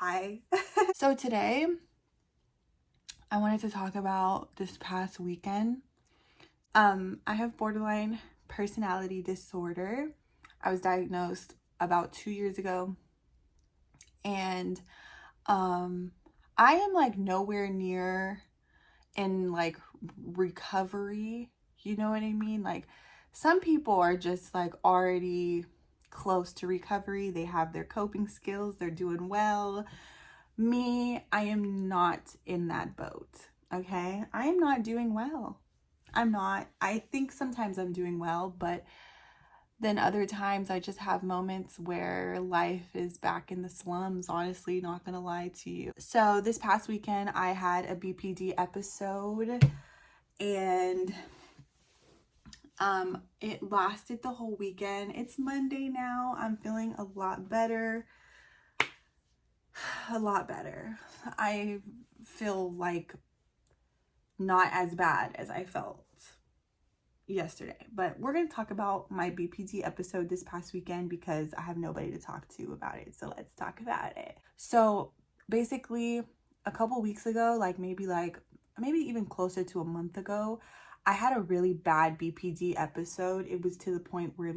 Hi. So today I wanted to talk about this past weekend. I have borderline personality disorder. I was diagnosed about 2 years ago, and I am like nowhere near in like recovery. You know what I mean? Like some people are just like already close to recovery. They have their coping skills, they're doing well. Me, I am not in that boat. Okay? I am not doing well. I'm not. I think sometimes I'm doing well, but then other times I just have moments where life is back in the slums, honestly, not gonna lie to you. So this past weekend I had a BPD episode, and it lasted the whole weekend. It's Monday now. I'm feeling a lot better. A lot better. I feel like not as bad as I felt yesterday. But we're going to talk about my BPD episode this past weekend because I have nobody to talk to about it. So let's talk about it. So basically, a couple weeks ago, maybe even closer to a month ago, I had a really bad BPD episode. It was to the point where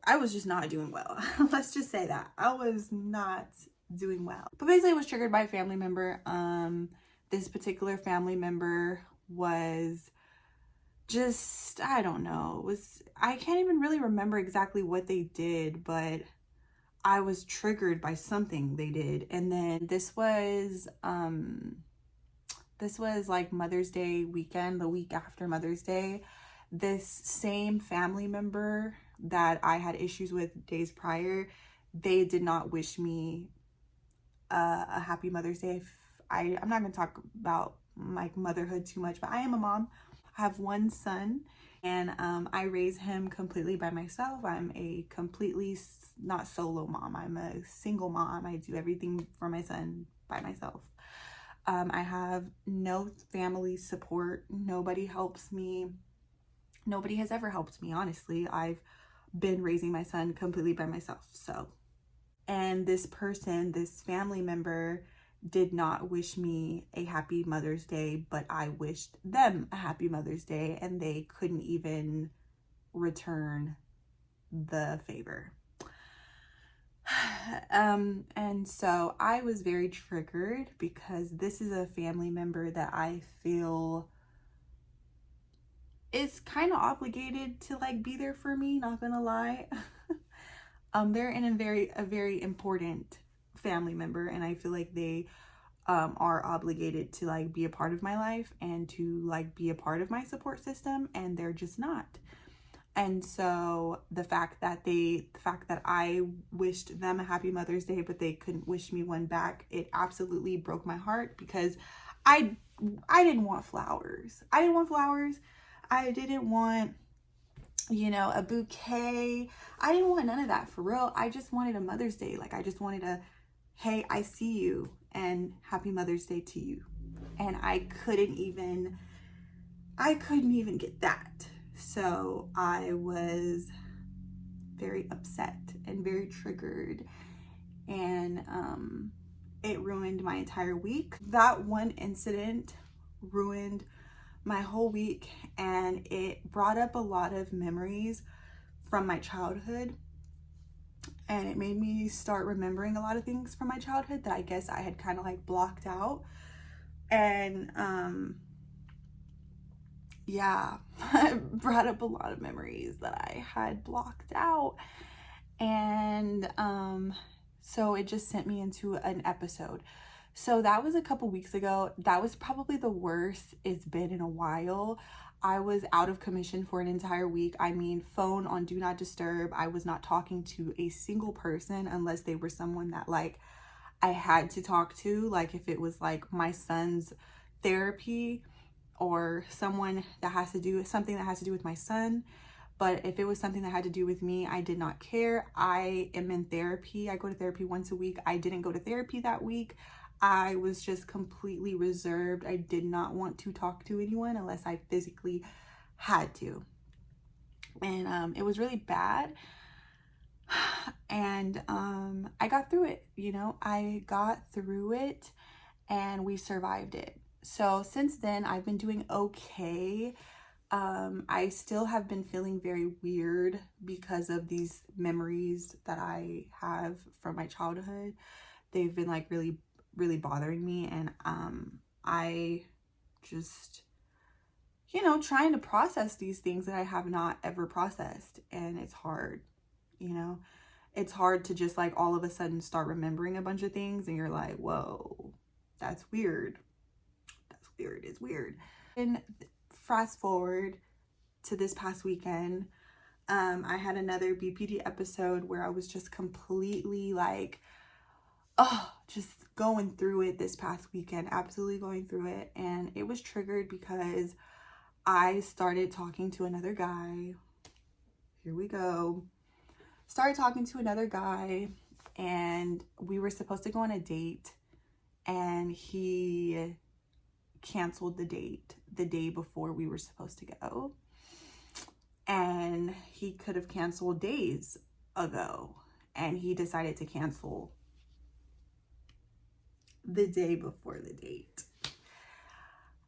I was just not doing well. Let's just say that. I was not doing well. But basically it was triggered by a family member. This particular family member was just, I don't know, I can't even really remember exactly what they did, but I was triggered by something they did. And then this was like Mother's Day weekend, the week after Mother's Day. This same family member that I had issues with days prior, they did not wish me a happy Mother's Day. I'm not going to talk about my motherhood too much, but I am a mom. I have one son, and I raise him completely by myself. I'm a completely not solo mom. I'm a single mom. I do everything for my son by myself. I have no family support. Nobody helps me. Nobody has ever helped me, honestly. I've been raising my son completely by myself. And this person, this family member, did not wish me a happy Mother's Day, but I wished them a happy Mother's Day, and they couldn't even return the favor. And so I was very triggered because this is a family member that I feel is kind of obligated to be there for me, not gonna lie. They're in a very important family member, and I feel like they are obligated to be a part of my life and to be a part of my support system, and they're just not. And so the fact that I wished them a happy Mother's Day, but they couldn't wish me one back, it absolutely broke my heart because I didn't want flowers. I didn't want flowers. I didn't want, a bouquet. I didn't want none of that, for real. I just wanted a Mother's Day. I just wanted hey, I see you and happy Mother's Day to you. And I couldn't even get that. So I was very upset and very triggered, and it ruined my entire week. That one incident ruined my whole week, and it brought up a lot of memories from my childhood, and it made me start remembering a lot of things from my childhood that I guess I had kind of blocked out. And yeah, it brought up a lot of memories that I had blocked out. And so it just sent me into an episode. So that was a couple weeks ago. That was probably the worst it's been in a while. I was out of commission for an entire week. I mean, phone on do not disturb. I was not talking to a single person unless they were someone that I had to talk to. If it was my son's therapy, or someone that has to do something that has to do with my son. But if it was something that had to do with me, I did not care. I am in therapy. I go to therapy once a week. I didn't go to therapy that week. I was just completely reserved. I did not want to talk to anyone unless I physically had to. And it was really bad. And I got through it, you know, I got through it and we survived it. So since then, I've been doing okay. I still have been feeling very weird because of these memories that I have from my childhood. They've been like really, really bothering me, and I just, you know, trying to process these things that I have not ever processed, and it's hard, you know. It's hard to just like all of a sudden start remembering a bunch of things and you're like, whoa, that's weird. That's weird. It's weird. And fast forward to this past weekend, I had another BPD episode where I was just completely like, oh, just going through it this past weekend, absolutely going through it. And it was triggered because I started talking to another guy. Here we go. Started talking to another guy, and we were supposed to go on a date, and he canceled the date the day before we were supposed to go. And he could have canceled days ago, and he decided to cancel the day before the date.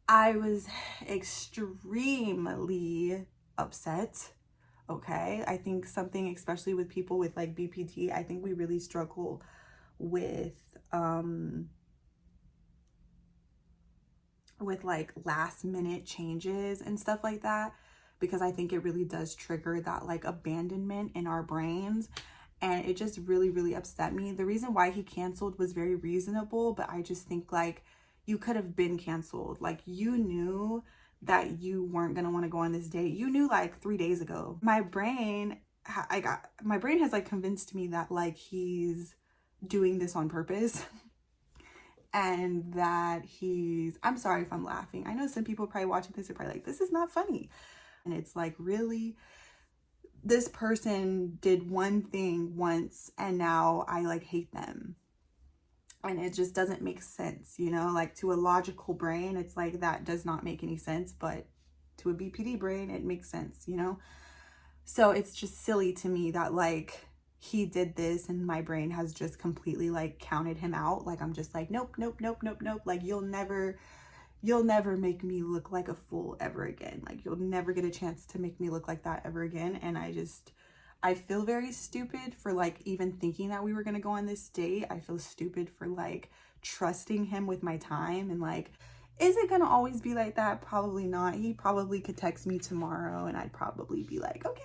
I was extremely upset. Okay, I think something, especially with people with like BPD, I think we really struggle with like last minute changes and stuff like that, because I think it really does trigger that like abandonment in our brains. And it just really, really upset me. The reason why he canceled was very reasonable, but I just think like you could have been canceled. Like, you knew that you weren't gonna want to go on this date. You knew like 3 days ago. My brain has like convinced me that like he's doing this on purpose and that I'm sorry if I'm laughing. I know some people probably watching this are probably like, this is not funny. And it's like, really, this person did one thing once and now I like hate them. And it just doesn't make sense, you know, like to a logical brain, it's like that does not make any sense, but to a BPD brain, it makes sense, you know? So it's just silly to me that like he did this and my brain has just completely like counted him out. Like, I'm just like, nope, nope, nope, nope, nope. Like, you'll never make me look like a fool ever again. Like, you'll never get a chance to make me look like that ever again. And I feel very stupid for like even thinking that we were gonna go on this date. I feel stupid for like trusting him with my time, and like, is it gonna always be like that? Probably not. He probably could text me tomorrow and I'd probably be like, okay,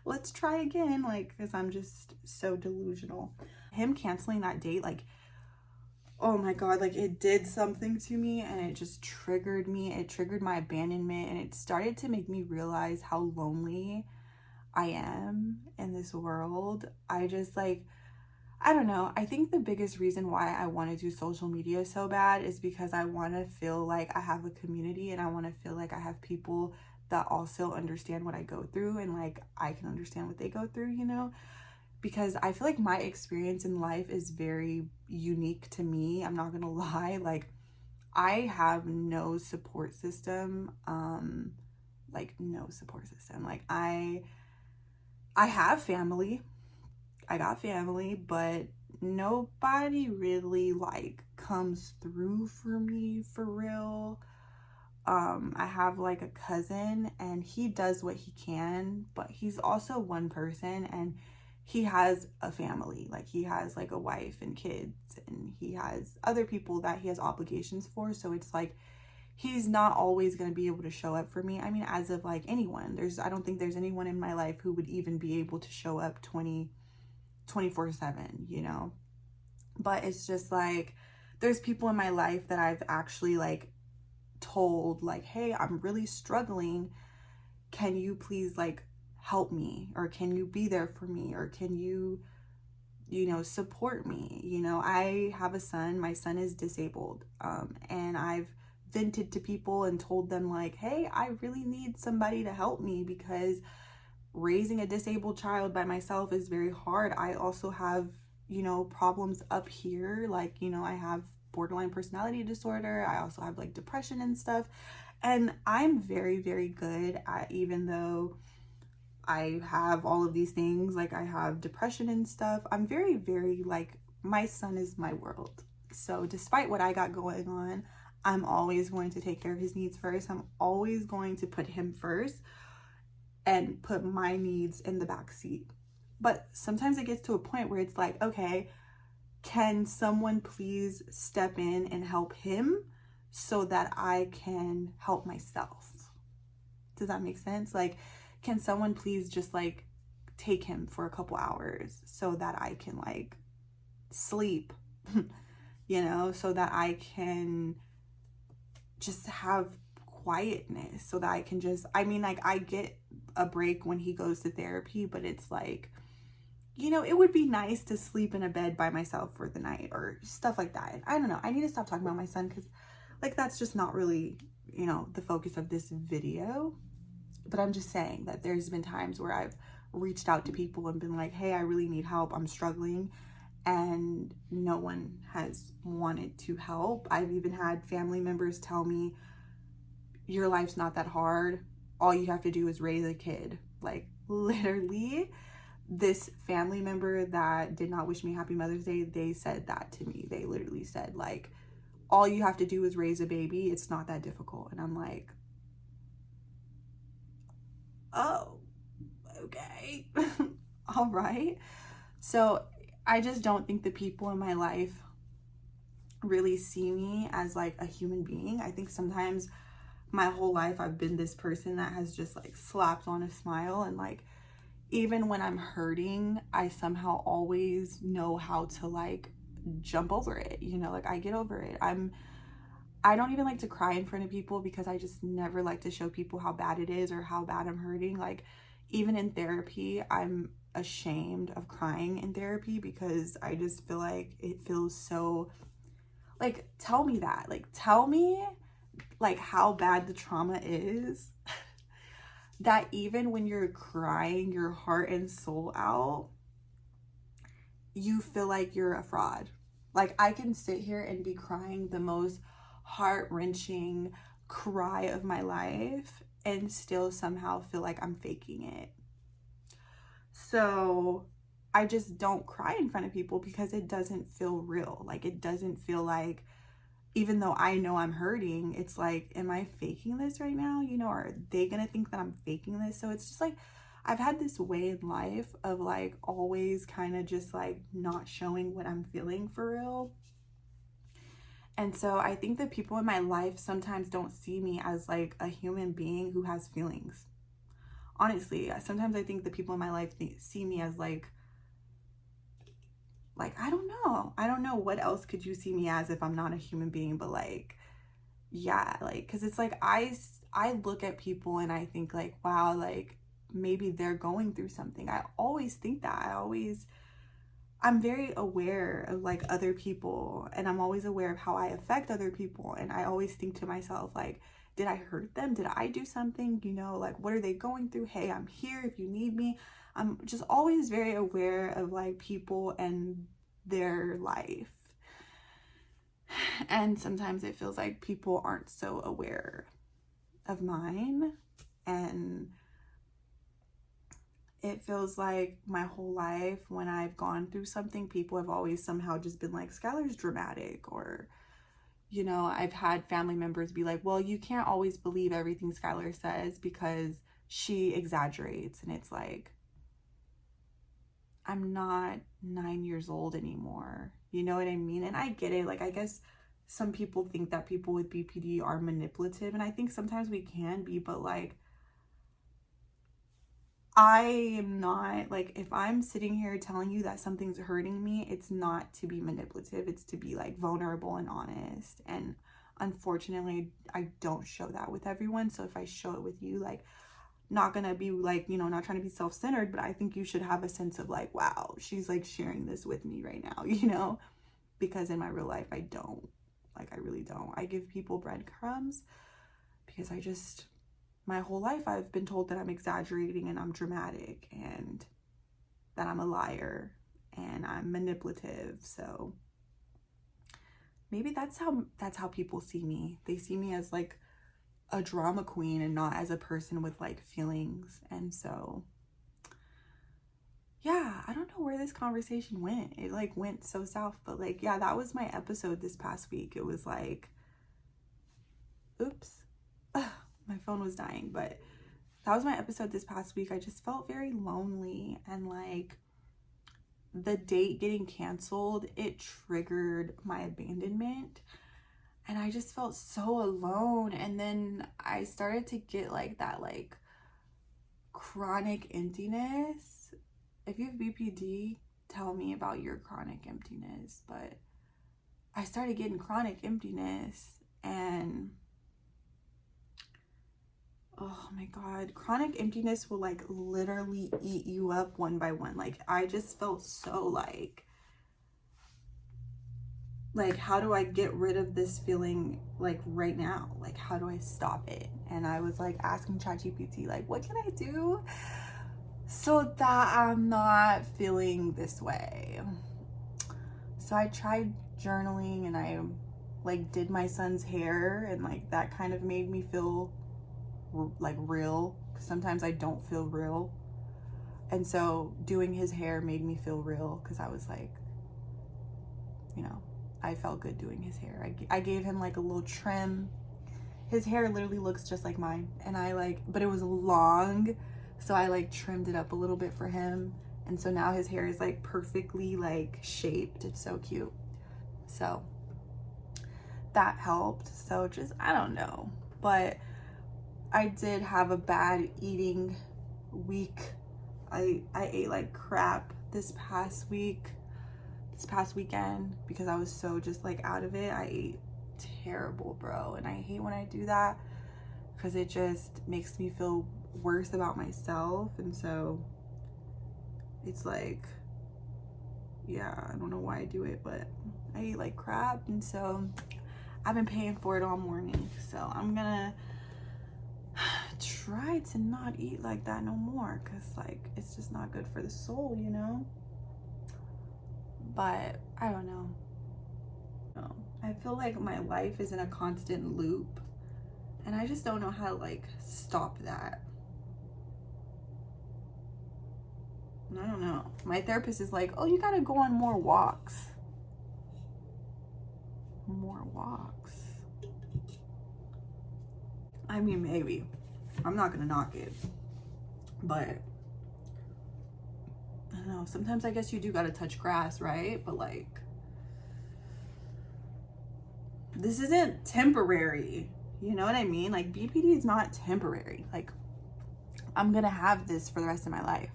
let's try again. Like, because I'm just so delusional. Him canceling that date, like, oh my God, like it did something to me and it just triggered me. It triggered my abandonment, and it started to make me realize how lonely I am in this world. I just like, I don't know. I think the biggest reason why I want to do social media so bad is because I want to feel like I have a community, and I want to feel like I have people that also understand what I go through, and like I can understand what they go through, you know? Because I feel like my experience in life is very unique to me. I'm not gonna lie. Like, I have no support system. Like, no support system. Like, I have family. I got family, but nobody really like comes through for me for real. I have like a cousin, and he does what he can, but he's also one person, and he has a family. Like, he has like a wife and kids, and he has other people that he has obligations for. So it's like, he's not always going to be able to show up for me. I mean, as of like anyone, I don't think there's anyone in my life who would even be able to show up 24/7, you know? But it's just like, there's people in my life that I've actually like told like, hey, I'm really struggling. Can you please like help me? Or can you be there for me? Or can you, you know, support me? You know, I have a son. My son is disabled. And I've vented to people and told them like, hey, I really need somebody to help me, because raising a disabled child by myself is very hard. I also have, you know, problems up here. Like, you know, I have borderline personality disorder. I also have like depression and stuff. And I'm very, very good at, even though I have all of these things. Like, I have depression and stuff. I'm very, very, like, my son is my world. So despite what I got going on, I'm always going to take care of his needs first. I'm always going to put him first and put my needs in the back seat. But sometimes it gets to a point where it's like, okay, can someone please step in and help him so that I can help myself? Does that make sense? Like, can someone please just like take him for a couple hours so that I can like sleep, you know, so that I can just have quietness, so that I can just, I mean, like, I get a break when he goes to therapy, but it's like, you know, it would be nice to sleep in a bed by myself for the night or stuff like that. And I don't know, I need to stop talking about my son because, like, that's just not really, you know, the focus of this video. But I'm just saying that there's been times where I've reached out to people and been like, hey, I really need help, I'm struggling, and no one has wanted to help. I've even had family members tell me, your life's not that hard, all you have to do is raise a kid. Like, literally, this family member that did not wish me happy Mother's Day, they said that to me. They literally said, like, all you have to do is raise a baby, it's not that difficult. And I'm like, oh, okay. All right. So I just don't think the people in my life really see me as like a human being. I think sometimes my whole life I've been this person that has just like slapped on a smile, and like, even when I'm hurting, I somehow always know how to like jump over it, you know, like I get over it. I don't even like to cry in front of people because I just never like to show people how bad it is or how bad I'm hurting. Like, even in therapy, I'm ashamed of crying in therapy because I just feel like it feels so, like, tell me that, like, tell me like how bad the trauma is that even when you're crying your heart and soul out, you feel like you're a fraud. Like, I can sit here and be crying the most heart-wrenching cry of my life and still somehow feel like I'm faking it. So I just don't cry in front of people because it doesn't feel real. Like, it doesn't feel like, even though I know I'm hurting, it's like, am I faking this right now? You know, are they gonna think that I'm faking this? So it's just like, I've had this way in life of like always kind of just like not showing what I'm feeling for real. And so I think that people in my life sometimes don't see me as like a human being who has feelings. Honestly, sometimes I think the people in my life see me as like, I don't know what else could you see me as if I'm not a human being, but like, yeah, like, because it's like I look at people and I think like, wow, like maybe they're going through something. I always think that. I'm very aware of like other people, and I'm always aware of how I affect other people, and I always think to myself like, did I hurt them? Did I do something? You know, like, what are they going through? Hey, I'm here if you need me. I'm just always very aware of like people and their life. And sometimes it feels like people aren't so aware of mine, and it feels like my whole life when I've gone through something, people have always somehow just been like, Skylar's dramatic, or, you know, I've had family members be like, well, you can't always believe everything Skylar says because she exaggerates. And it's like, I'm not 9 years old anymore. You know what I mean? And I get it. Like, I guess some people think that people with BPD are manipulative, and I think sometimes we can be, but like, I am not. Like, if I'm sitting here telling you that something's hurting me, it's not to be manipulative. It's to be like vulnerable and honest. And unfortunately, I don't show that with everyone. So if I show it with you, like, not gonna be like, you know, not trying to be self-centered, but I think you should have a sense of like, wow, she's like sharing this with me right now, you know, because in my real life, I don't. Like, I really don't. I give people breadcrumbs because my whole life I've been told that I'm exaggerating and I'm dramatic and that I'm a liar and I'm manipulative. So maybe that's how people see me. They see me as like a drama queen and not as a person with like feelings. And so yeah, I don't know where this conversation went. It like went so south, but like, yeah, that was my episode this past week. It was like, oops, my phone was dying, but that was my episode this past week. I just felt very lonely, and like the date getting canceled, it triggered my abandonment, and I just felt so alone. And then I started to get like that like chronic emptiness. If you have BPD, tell me about your chronic emptiness. But I started getting chronic emptiness, and oh my God, chronic emptiness will like literally eat you up one by one. Like I just felt so like how do I get rid of this feeling like right now? Like how do I stop it? And I was like asking ChatGPT, like, what can I do so that I'm not feeling this way? So I tried journaling, and I like did my son's hair, and like that kind of made me feel like real. Sometimes I don't feel real, and so doing his hair made me feel real, because I was like, you know, I felt good doing his hair. I gave him like a little trim. His hair literally looks just like mine, and I like, but it was long, so I like trimmed it up a little bit for him, and so now his hair is like perfectly like shaped. It's so cute. So that helped. So just, I don't know, but I did have a bad eating week. I ate like crap this past weekend, because I was so just like out of it. I ate terrible, bro, and I hate when I do that, because it just makes me feel worse about myself. And so it's like, yeah, I don't know why I do it, but I eat like crap, and so I've been paying for it all morning. So I'm gonna try to not eat like that no more, because like it's just not good for the soul, you know. But I don't know. No, I feel like my life is in a constant loop, and I just don't know how to like stop that. I don't know. My therapist is like, oh, you gotta go on more walks. More walks. I mean, maybe. I'm not gonna knock it. But I don't know. Sometimes I guess you do gotta touch grass, right? But like, this isn't temporary. You know what I mean? Like, BPD is not temporary. Like, I'm gonna have this for the rest of my life.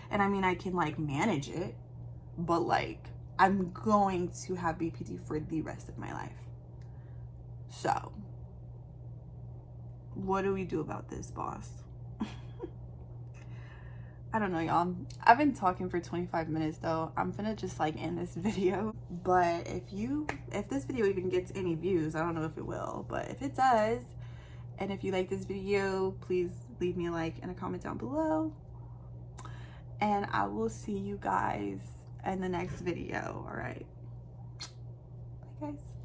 And I mean, I can like manage it, but like, I'm going to have BPD for the rest of my life. So, what do we do about this, boss? I don't know, y'all. I've been talking for 25 minutes though. I'm gonna just like end this video. But if this video even gets any views, I don't know if it will, but if it does, and if you like this video, please leave me a like and a comment down below. And I will see you guys in the next video. All right. Bye, guys.